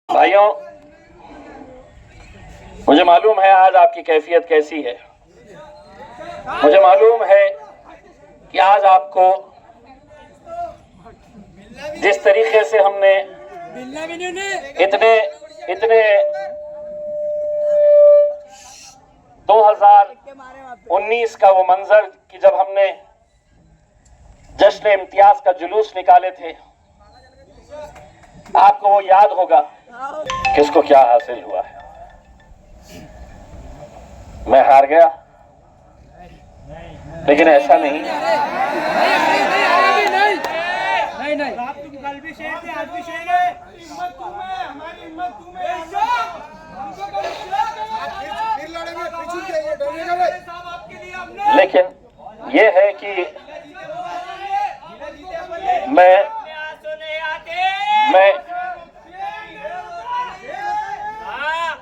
भाइयों, मुझे मालूम है आज आपकी कैफियत कैसी है। मुझे मालूम है कि आज आपको जिस तरीके से हमने इतने 2019 का वो मंजर कि जब हमने जश्न इम्तियाज का जुलूस निकाले थे, आपको वो याद होगा किसको क्या हासिल हुआ है। मैं हार गया, लेकिन ऐसा नहीं। आप तुम कल भी शेर थे, आज भी शेर है। हिम्मत तुम है, हमारी हिम्मत तुम है। लेकिन ये है कि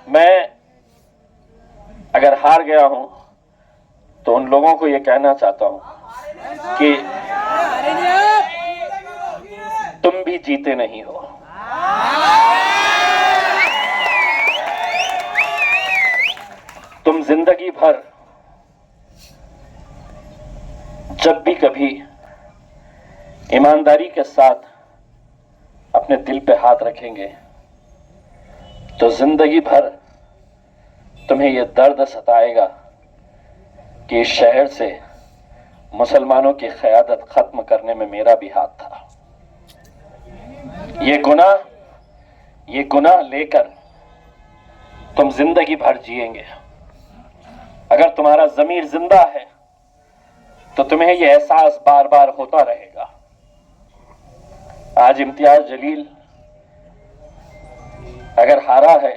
मैं अगर हार गया हूं तो उन लोगों को ये कहना चाहता हूं कि तुम भी जीते नहीं हो। तुम जिंदगी भर जब भी कभी ईमानदारी के साथ अपने दिल पे हाथ रखेंगे तो जिंदगी भर तुम्हें यह दर्द सताएगा कि इस शहर से मुसलमानों की क़यादत खत्म करने में मेरा भी हाथ था। ये गुनाह लेकर तुम जिंदगी भर जिएंगे। अगर तुम्हारा ज़मीर जिंदा है तो तुम्हें यह एहसास बार बार होता रहेगा। आज इम्तियाज जलील अगर हारा है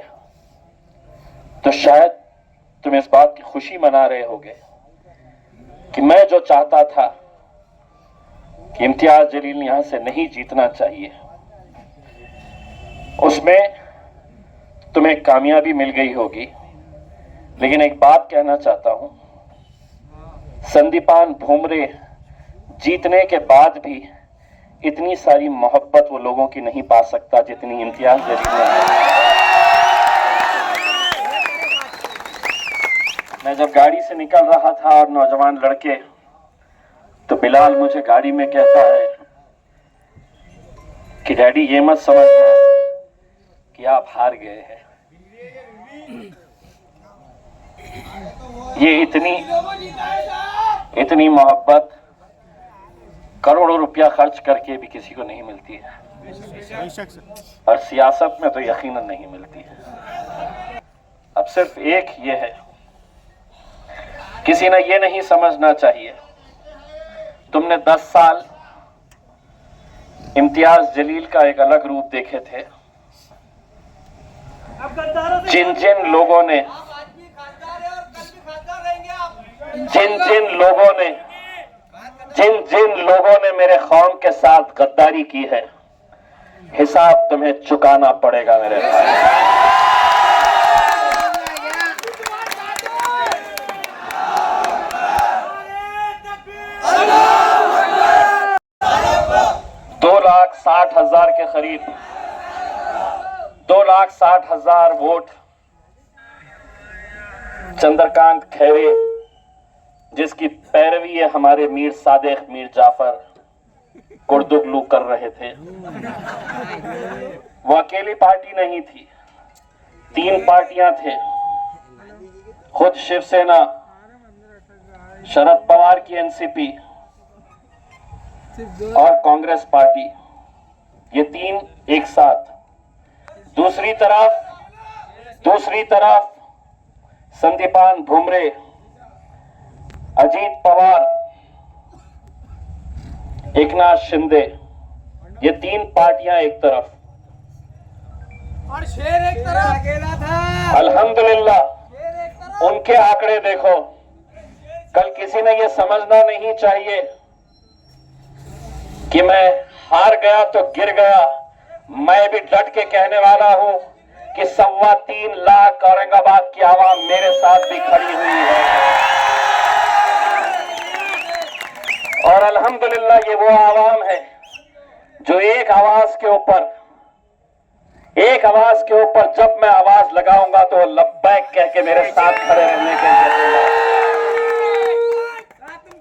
तो शायद तुम इस बात की खुशी मना रहे होगे कि मैं जो चाहता था कि इम्तियाज जलील यहां से नहीं जीतना चाहिए, उसमें तुम्हें कामयाबी मिल गई होगी। लेकिन एक बात कहना चाहता हूं, संदीपान भुमरे जीतने के बाद भी इतनी सारी मोहब्बत वो लोगों की नहीं पा सकता जितनी इम्तियाज जलील ने। मैं जब गाड़ी से निकल रहा था और नौजवान लड़के, तो बिलाल मुझे गाड़ी में कहता है कि डैडी ये मत समझना कि आप हार गए हैं। ये इतनी मोहब्बत करोड़ों रुपया खर्च करके भी किसी को नहीं मिलती है, और सियासत में तो यकीनन नहीं मिलती है। अब सिर्फ एक ये है, किसी ने ये नहीं समझना चाहिए तुमने 10 साल इम्तियाज जलील का एक अलग रूप देखे थे। जिन जिन लोगों ने मेरे कौम के साथ गद्दारी की है, हिसाब तुम्हें चुकाना पड़ेगा मेरे भाई। 2,60,000 के करीब 2,60,000 वोट चंद्रकांत खैरे, जिसकी पैरवी है हमारे मीर सादिक मीर जाफर कुर्दुगलू कर रहे थे। वो अकेली पार्टी नहीं थी, 3 पार्टियां थे। खुद शिवसेना, शरद पवार की एनसीपी और कांग्रेस पार्टी, ये 3 एक साथ। दूसरी तरफ संदीपान भुमरे, अजीत पवार, एकनाथ शिंदे ये तीन पार्टियां एक तरफ, और शेर एक तरफ अकेला था। अल्हम्दुलिल्लाह शेर एक तरफ। उनके आंकड़े देखो। कल किसी ने ये समझना नहीं चाहिए कि मैं हार गया तो गिर गया। मैं भी डट के कहने वाला हूं कि 3.25 लाख औरंगाबाद की आवाम मेरे साथ भी खड़ी हुई है। और अल्हम्दुलिल्लाह ये वो आवाम है जो एक आवाज के ऊपर जब मैं आवाज लगाऊंगा तो लब्बैक कह के मेरे साथ खड़े रहने के लिए।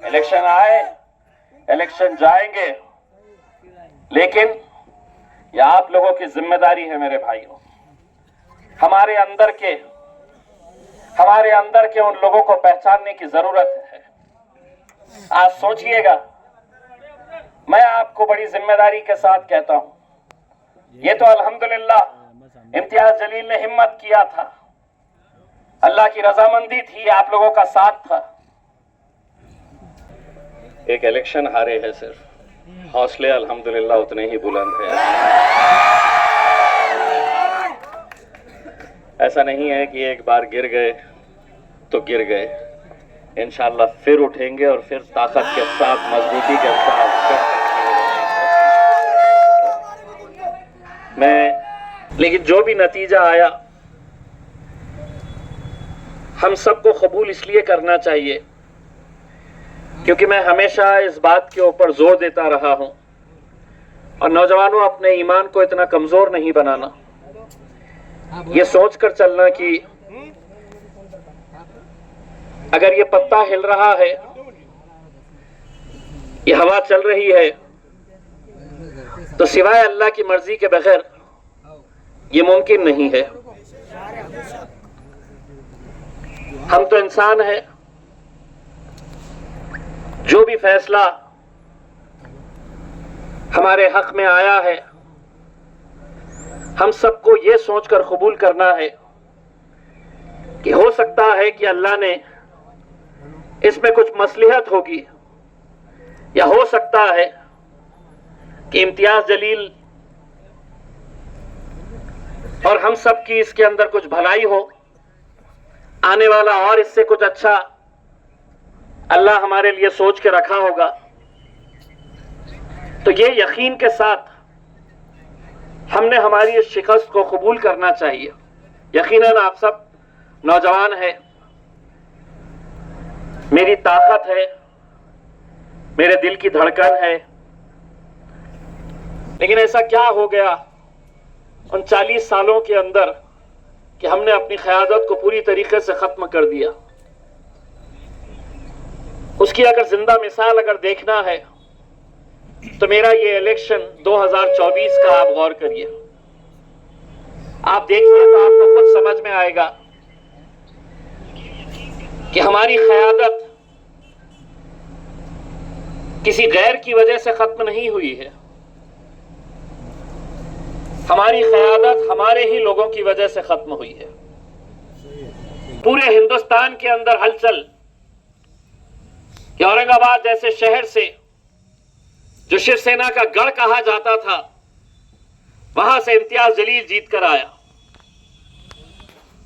इलेक्शन आए, इलेक्शन जाएंगे, लेकिन यह आप लोगों की जिम्मेदारी है मेरे भाइयों। हमारे अंदर के उन लोगों को पहचानने की जरूरत है। आज सोचिएगा, मैं आपको बड़ी जिम्मेदारी के साथ कहता हूं, ये तो अल्हम्दुलिल्लाह इम्तियाज जलील ने हिम्मत किया था, अल्लाह की रजामंदी थी, आप लोगों का साथ था। एक इलेक्शन हारे हैं, सिर्फ हौसले अल्हम्दुलिल्लाह उतने ही बुलंद हैं। ऐसा नहीं है कि एक बार गिर गए तो गिर गए, इंशाअल्लाह फिर उठेंगे और फिर ताकत के साथ, मजबूती के साथ। लेकिन जो भी नतीजा आया, हम सबको कबूल इसलिए करना चाहिए क्योंकि मैं हमेशा इस बात के ऊपर जोर देता रहा हूं, और नौजवानों, अपने ईमान को इतना कमजोर नहीं बनाना। ये सोचकर चलना कि अगर ये पत्ता हिल रहा है, ये हवा चल रही है, तो सिवाय अल्लाह की मर्जी के बगैर ये मुमकिन नहीं है। हम तो इंसान हैं। जो भी फैसला हमारे हक में आया है, हम सबको ये सोचकर कबूल करना है कि हो सकता है कि अल्लाह ने इसमें कुछ मसलिहत होगी, या हो सकता है कि इम्तियाज जलील और हम सब की इसके अंदर कुछ भलाई हो, आने वाला और इससे कुछ अच्छा अल्लाह हमारे लिए सोच के रखा होगा। तो ये यकीन के साथ हमने हमारी इस शिकस्त को कबूल करना चाहिए। यकीनन आप सब नौजवान हैं, मेरी ताकत है, मेरे दिल की धड़कन है, लेकिन ऐसा क्या हो गया उन 40 सालों के अंदर कि हमने अपनी क़यादत को पूरी तरीके से खत्म कर दिया। उसकी अगर जिंदा मिसाल अगर देखना है तो मेरा ये इलेक्शन 2024 का आप गौर करिए, आप देखिए तो आपको खुद समझ में आएगा कि हमारी क़यादत किसी गैर की वजह से खत्म नहीं हुई है। हमारी क़यादत हमारे ही लोगों की वजह से खत्म हुई है। पूरे हिंदुस्तान के अंदर हलचल कि औरंगाबाद जैसे शहर से जो शिवसेना का गढ़ कहा जाता था, वहां से इम्तियाज जलील जीत कर आया।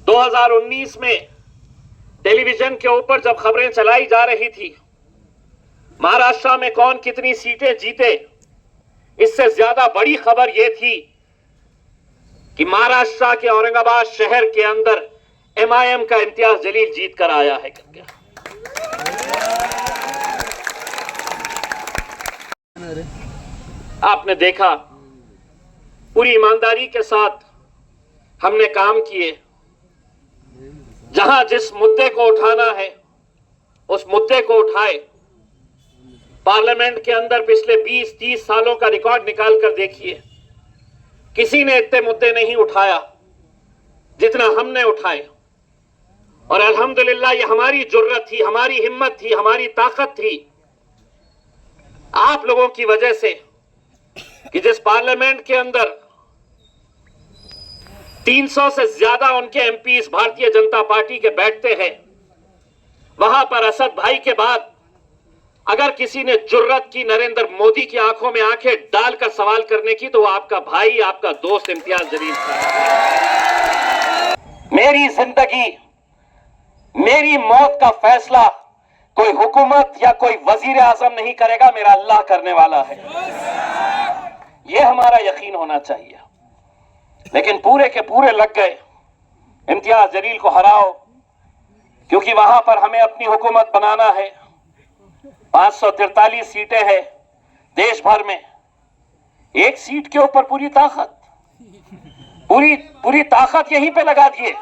2019 में टेलीविजन के ऊपर जब खबरें चलाई जा रही थी महाराष्ट्र में कौन कितनी सीटें जीते, इससे ज्यादा बड़ी खबर यह थी कि महाराष्ट्र के औरंगाबाद शहर के अंदर MIM का इम्तियाज जलील जीत कर आया है करके। आपने देखा, पूरी ईमानदारी के साथ हमने काम किए। जहां जिस मुद्दे को उठाना है उस मुद्दे को उठाए। पार्लियामेंट के अंदर पिछले 20-30 सालों का रिकॉर्ड निकाल कर देखिए, किसी ने इतने मुद्दे नहीं उठाया जितना हमने उठाए। और अल्हम्दुलिल्लाह ये हमारी जुर्रत थी, हमारी हिम्मत थी, हमारी ताकत थी, आप लोगों की वजह से कि जिस पार्लियामेंट के अंदर 300 से ज्यादा उनके MPs भारतीय जनता पार्टी के बैठते हैं, वहां पर असद भाई के बाद अगर किसी ने जुर्रत की नरेंद्र मोदी की आंखों में आंखें डालकर सवाल करने की, तो वो आपका भाई, आपका दोस्त इम्तियाज जलील था। मेरी जिंदगी, मेरी मौत का फैसला कोई हुकूमत या कोई वजीर आजम नहीं करेगा, मेरा अल्लाह करने वाला है। यह हमारा यकीन होना चाहिए। लेकिन पूरे के पूरे लग गए इम्तियाज जलील को हराओ, क्योंकि वहां पर हमें अपनी हुकूमत बनाना है। 543 सीटें हैं देश भर में, एक सीट के ऊपर पूरी ताकत यहीं पे लगा दिए।